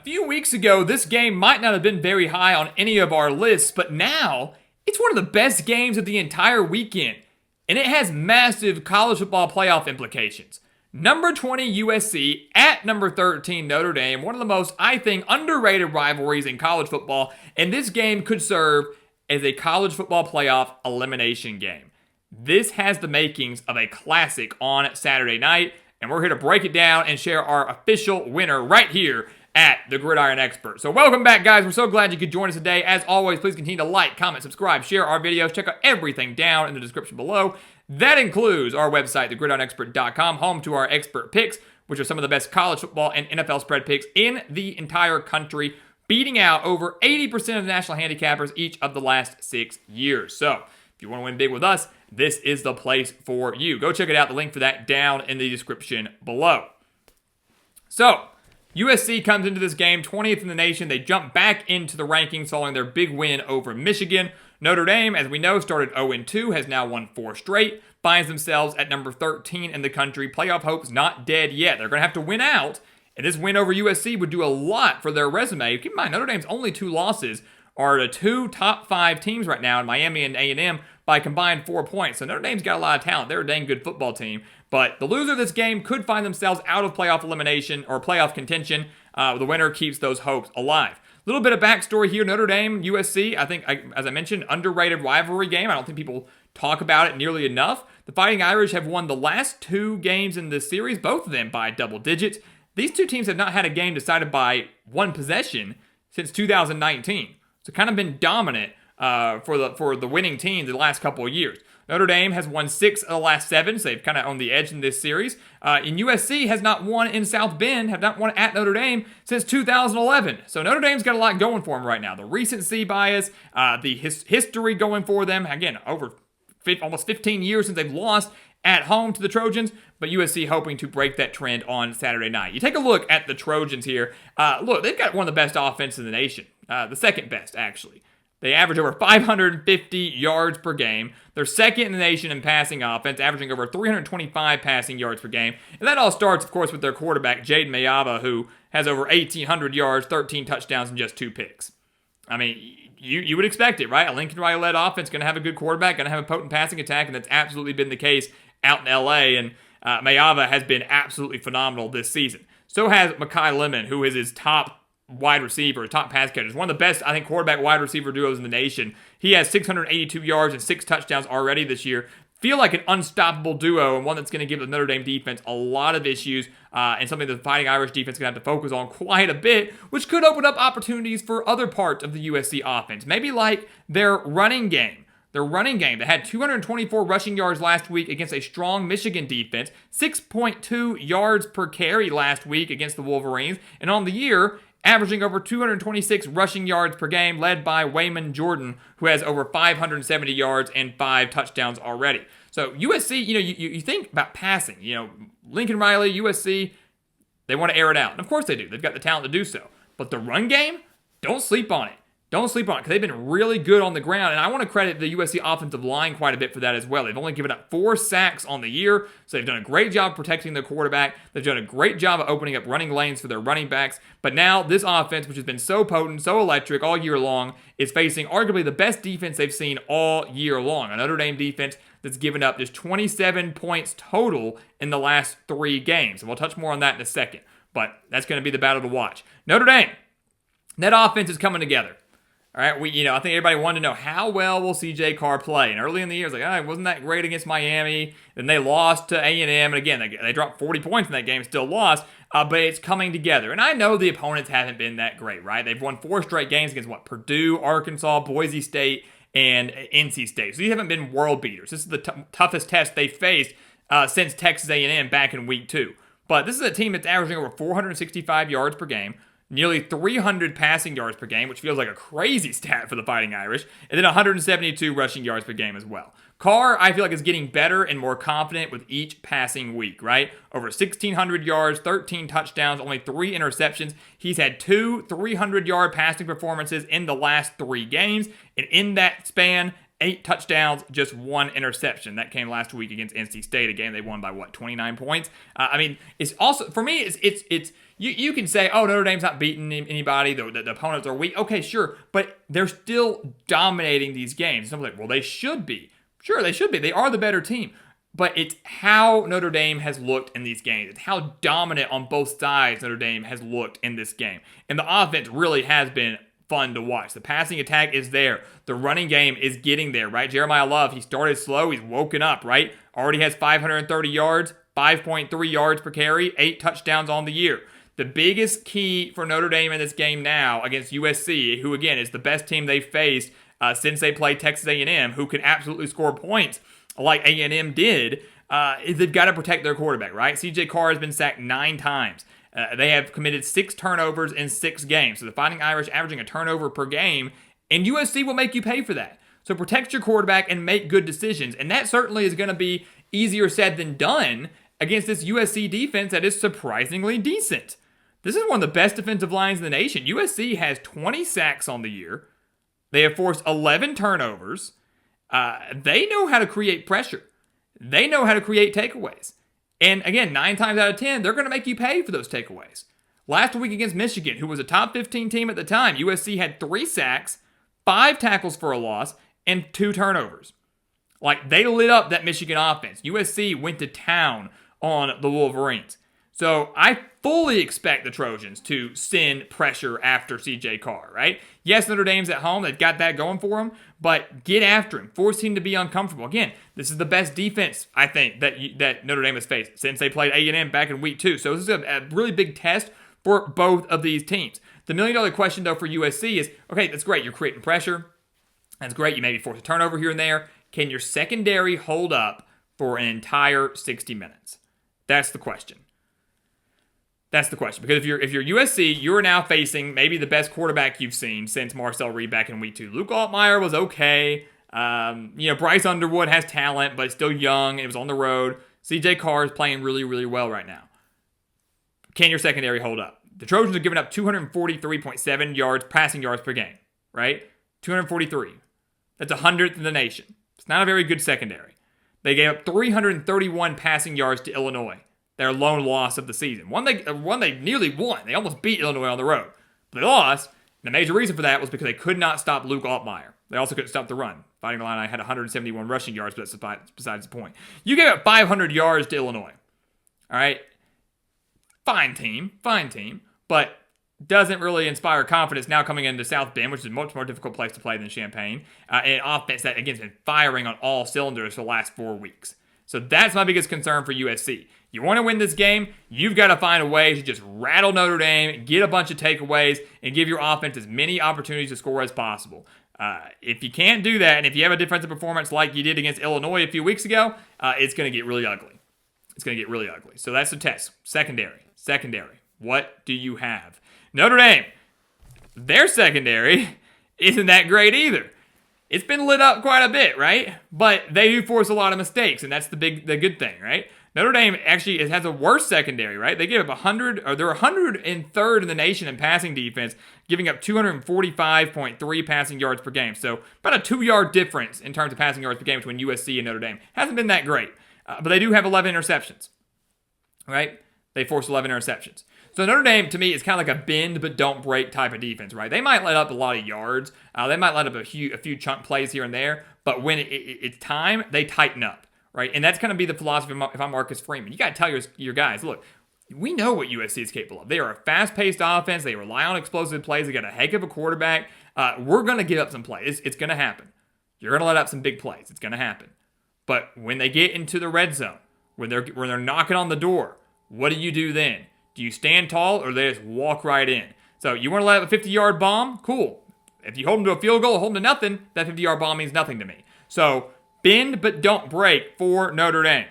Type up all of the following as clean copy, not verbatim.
few weeks ago, this game might not have been very high on any of our lists, but now it's one of the best games of the entire weekend, and it has massive college football playoff implications. Number 20 USC at number 13 Notre Dame, one of the most, I think, underrated rivalries in college football, and this game could serve as a college football playoff elimination game. This has the makings of a classic on Saturday night, and we're here to break it down and share our official winner right here at the Gridiron Expert. So welcome back, guys. We're so glad you could join us today. As always, please continue to like, comment, subscribe, share our videos. Check out everything down in the description below. That includes our website, thegridironexpert.com, home to our expert picks, which are some of the best college football and NFL spread picks in the entire country, beating out over 80% of the national handicappers each of the last 6 years. So if you want to win big with us, this is the place for you. Go check it out. The link for that down in the description below. So USC comes into this game 20th in the nation. They jump back into the rankings following their big win over Michigan. Notre Dame, as we know, started 0-2, has now won 4 straight, finds themselves at number 13 in the country. Playoff hope's not dead yet. They're going to have to win out, and this win over USC would do a lot for their resume. Keep in mind, Notre Dame's only 2 losses are the 2 top 5 teams right now in Miami and A&M by combined 4 points. So Notre Dame's got a lot of talent. They're a dang good football team. But the loser of this game could find themselves out of playoff elimination or playoff contention. The winner keeps those hopes alive. A little bit of backstory here. Notre Dame, USC, I think, as I mentioned, underrated rivalry game. I don't think people talk about it nearly enough. The Fighting Irish have won the last 2 games in this series, both of them by double digits. These 2 teams have not had a game decided by 1 possession since 2019. So kind of been dominant for the winning team the last couple of years. Notre Dame has won 6 of the last 7, so they've kind of owned the edge in this series. And USC has not won in South Bend, have not won at Notre Dame since 2011. So Notre Dame's got a lot going for them right now. The recency bias, the history going for them. Again, over almost 15 years since they've lost at home to the Trojans, but USC hoping to break that trend on Saturday night. You take a look at the Trojans here. Look, they've got one of the best offenses in the nation. The second best, actually. They average over 550 yards per game. They're second in the nation in passing offense, averaging over 325 passing yards per game. And that all starts, of course, with their quarterback, Jaden Mayava, who has over 1,800 yards, 13 touchdowns, and just 2 picks. I mean, you would expect it, right? A Lincoln Riley-led offense, going to have a good quarterback, going to have a potent passing attack, and that's absolutely been the case out in L.A., and Mayava has been absolutely phenomenal this season. So has Mekhi Lemon, who is his top wide receiver, top pass catchers. One of the best, I think, quarterback wide receiver duos in the nation. He has 682 yards and 6 touchdowns already this year. Feel like an unstoppable duo and one that's going to give the Notre Dame defense a lot of issues and something that the Fighting Irish defense is going to have to focus on quite a bit, which could open up opportunities for other parts of the USC offense. Maybe like their running game. Their running game. They had 224 rushing yards last week against a strong Michigan defense, 6.2 yards per carry last week against the Wolverines, and on the year, averaging over 226 rushing yards per game, led by Wayman Jordan, who has over 570 yards and 5 touchdowns already. So USC, you think about passing. Lincoln Riley, USC, they want to air it out. And of course they do. They've got the talent to do so. But the run game, don't sleep on it. Don't sleep on it because they've been really good on the ground. And I want to credit the USC offensive line quite a bit for that as well. They've only given up 4 sacks on the year, so they've done a great job protecting their quarterback. They've done a great job of opening up running lanes for their running backs. But now this offense, which has been so potent, so electric all year long, is facing arguably the best defense they've seen all year long. A Notre Dame defense that's given up just 27 points total in the last 3 games. And we'll touch more on that in a second. But that's going to be the battle to watch. Notre Dame, that offense is coming together. All right, I think everybody wanted to know how well will C.J. Carr play. And early in the year, it was like, wasn't that great against Miami? Then they lost to A&M. And again, they dropped 40 points in that game, still lost. But it's coming together. And I know the opponents haven't been that great, right? They've won 4 straight games against, Purdue, Arkansas, Boise State, and NC State. So these haven't been world beaters. This is the toughest test they faced since Texas A&M back in week 2. But this is a team that's averaging over 465 yards per game, nearly 300 passing yards per game, which feels like a crazy stat for the Fighting Irish, and then 172 rushing yards per game as well. Carr, I feel like, is getting better and more confident with each passing week, right? Over 1,600 yards, 13 touchdowns, only 3 interceptions. He's had 2 300-yard passing performances in the last 3 games, and in that span, 8 touchdowns, just 1 interception. That came last week against NC State, a game they won by 29 points. I mean, it's also, for me, it's you can say, oh, Notre Dame's not beating anybody, the opponents are weak. Okay, sure, but they're still dominating these games. Someone's like, well, they should be. Sure, they should be. They are the better team. But it's how Notre Dame has looked in these games. It's how dominant on both sides Notre Dame has looked in this game. And the offense really has been fun to watch. The passing attack is there. The running game is getting there, right? Jeremiah Love, he started slow. He's woken up, right? Already has 530 yards, 5.3 yards per carry, 8 touchdowns on the year. The biggest key for Notre Dame in this game now against USC, who, again, is the best team they've faced since they played Texas A&M, who can absolutely score points like A&M did, is they've got to protect their quarterback, right? CJ Carr has been sacked 9 times. They have committed 6 turnovers in 6 games. So the Fighting Irish averaging a turnover per game, and USC will make you pay for that. So protect your quarterback and make good decisions. And that certainly is going to be easier said than done against this USC defense that is surprisingly decent. This is one of the best defensive lines in the nation. USC has 20 sacks on the year. They have forced 11 turnovers. They know how to create pressure. They know how to create takeaways. And again, 9 times out of 10, they're going to make you pay for those takeaways. Last week against Michigan, who was a top 15 team at the time, USC had 3 sacks, 5 tackles for a loss, and 2 turnovers. Like, they lit up that Michigan offense. USC went to town on the Wolverines. So I fully expect the Trojans to send pressure after CJ Carr, right? Yes, Notre Dame's at home. They've got that going for them. But get after him. Force him to be uncomfortable. Again, this is the best defense, I think, that Notre Dame has faced since they played A&M back in week 2. So this is a really big test for both of these teams. The million-dollar question, though, for USC is, okay, that's great. You're creating pressure. That's great. You maybe force a turnover here and there. Can your secondary hold up for an entire 60 minutes? That's the question. That's the question. Because if you're USC, you're now facing maybe the best quarterback you've seen since Marcel Reed back in week 2. Luke Altmaier was okay. Bryce Underwood has talent, but still young. It was on the road. CJ Carr is playing really, really well right now. Can your secondary hold up? The Trojans have given up 243.7 passing yards per game, right? 243. That's 100th in the nation. It's not a very good secondary. They gave up 331 passing yards to Illinois. Their lone loss of the season. One they nearly won. They almost beat Illinois on the road. But they lost. And the major reason for that was because they could not stop Luke Altmaier. They also couldn't stop the run. Fighting Illini had 171 rushing yards, but that's besides the point. You gave up 500 yards to Illinois. All right? Fine team. But doesn't really inspire confidence now coming into South Bend, which is a much more difficult place to play than Champaign. And an offense that, again, has been firing on all cylinders for the last 4 weeks. So that's my biggest concern for USC. You want to win this game, you've got to find a way to just rattle Notre Dame, get a bunch of takeaways, and give your offense as many opportunities to score as possible. If you can't do that, and if you have a defensive performance like you did against Illinois a few weeks ago, it's going to get really ugly. So that's the test. Secondary. What do you have? Notre Dame, their secondary isn't that great either. It's been lit up quite a bit, right? But they do force a lot of mistakes, and that's the good thing, right? Notre Dame actually has a worse secondary, right? They give up 100, or they're 103rd in the nation in passing defense, giving up 245.3 passing yards per game. So about a 2-yard difference in terms of passing yards per game between USC and Notre Dame. Hasn't been that great, but they do have 11 interceptions, right? They forced 11 interceptions. So Notre Dame, to me, is kind of like a bend but don't break type of defense, right? They might let up a lot of yards. They might let up a few chunk plays here and there. But when it's time, they tighten up, right? And that's going to be the philosophy if I'm Marcus Freeman. You got to tell your guys, look, we know what USC is capable of. They are a fast-paced offense. They rely on explosive plays. They got a heck of a quarterback. We're going to give up some plays. It's going to happen. You're going to let up some big plays. It's going to happen. But when they get into the red zone, when they're knocking on the door, what do you do then? Do you stand tall or they just walk right in? So you want to let up a 50-yard bomb? Cool. If you hold them to a field goal or hold them to nothing, that 50-yard bomb means nothing to me. So bend but don't break for Notre Dame.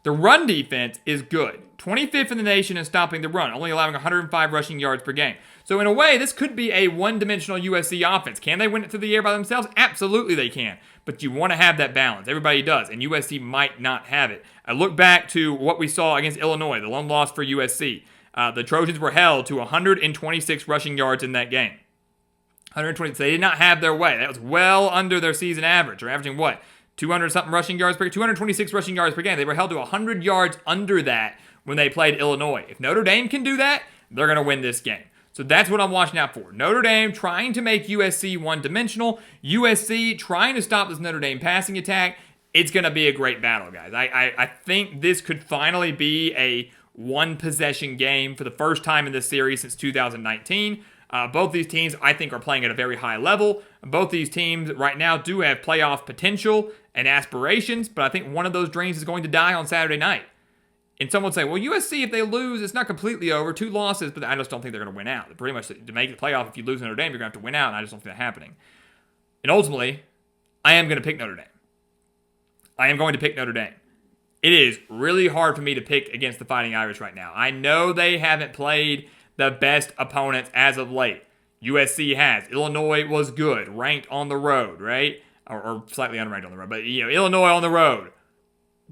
The run defense is good. 25th in the nation in stopping the run, only allowing 105 rushing yards per game. So in a way, this could be a one-dimensional USC offense. Can they win it through the air by themselves? Absolutely they can. But you want to have that balance. Everybody does, and USC might not have it. I look back to what we saw against Illinois, the lone loss for USC. The Trojans were held to 126 rushing yards in that game. 120. So they did not have their way. That was well under their season average. They're averaging what? 200-something rushing yards per game, 226 rushing yards per game. They were held to 100 yards under that when they played Illinois. If Notre Dame can do that, they're going to win this game. So that's what I'm watching out for. Notre Dame trying to make USC one-dimensional. USC trying to stop this Notre Dame passing attack. It's going to be a great battle, guys. I think this could finally be a one-possession game for the first time in this series since 2019. Both these teams, I think, are playing at a very high level. Both these teams right now do have playoff potential and aspirations, but I think one of those dreams is going to die on Saturday night. And someone would say, well, USC, if they lose, it's not completely over. 2 losses, but I just don't think they're going to win out. Pretty much to make the playoff, if you lose Notre Dame, you're going to have to win out, and I just don't see that happening. And ultimately, I am going to pick Notre Dame. I am going to pick Notre Dame. It is really hard for me to pick against the Fighting Irish right now. I know they haven't played the best opponents as of late. USC has. Illinois was good, ranked on the road, right? Or slightly unranked on the road, but Illinois on the road.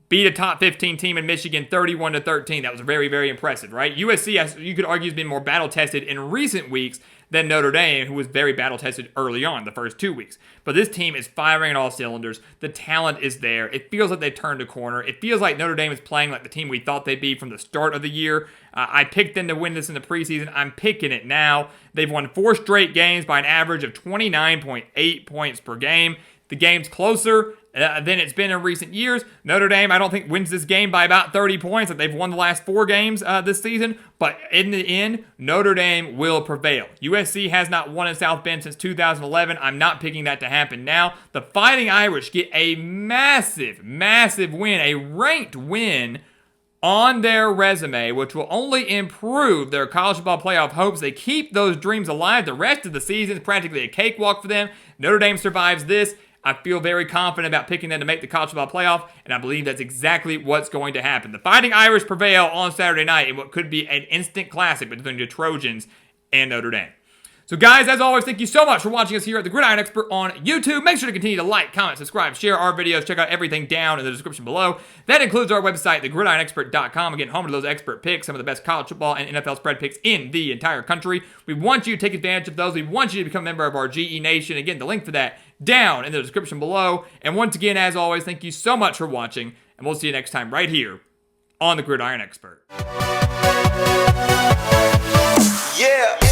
Beat a top 15 team in Michigan 31-13. That was very, very impressive, right? USC, you could argue, has been more battle-tested in recent weeks than Notre Dame, who was very battle-tested early on, the first 2 weeks. But this team is firing on all cylinders. The talent is there. It feels like they turned a corner. It feels like Notre Dame is playing like the team we thought they'd be from the start of the year. I picked them to win this in the preseason. I'm picking it now. They've won 4 straight games by an average of 29.8 points per game. The game's closer than it's been in recent years. Notre Dame, I don't think, wins this game by about 30 points. They've won the last 4 games this season. But in the end, Notre Dame will prevail. USC has not won in South Bend since 2011. I'm not picking that to happen now. The Fighting Irish get a massive, massive win, a ranked win on their resume, which will only improve their college football playoff hopes. They keep those dreams alive. The rest of the season is practically a cakewalk for them. Notre Dame survives this. I feel very confident about picking them to make the college football playoff, and I believe that's exactly what's going to happen. The Fighting Irish prevail on Saturday night in what could be an instant classic between the Trojans and Notre Dame. So guys, as always, thank you so much for watching us here at the Gridiron Expert on YouTube. Make sure to continue to like, comment, subscribe, share our videos. Check out everything down in the description below. That includes our website, thegridironexpert.com. Again, home to those expert picks, some of the best college football and NFL spread picks in the entire country. We want you to take advantage of those. We want you to become a member of our GE Nation. Again, the link for that down in the description below. And once again, as always, thank you so much for watching, and we'll see you next time right here on the Gridiron Expert. Yeah.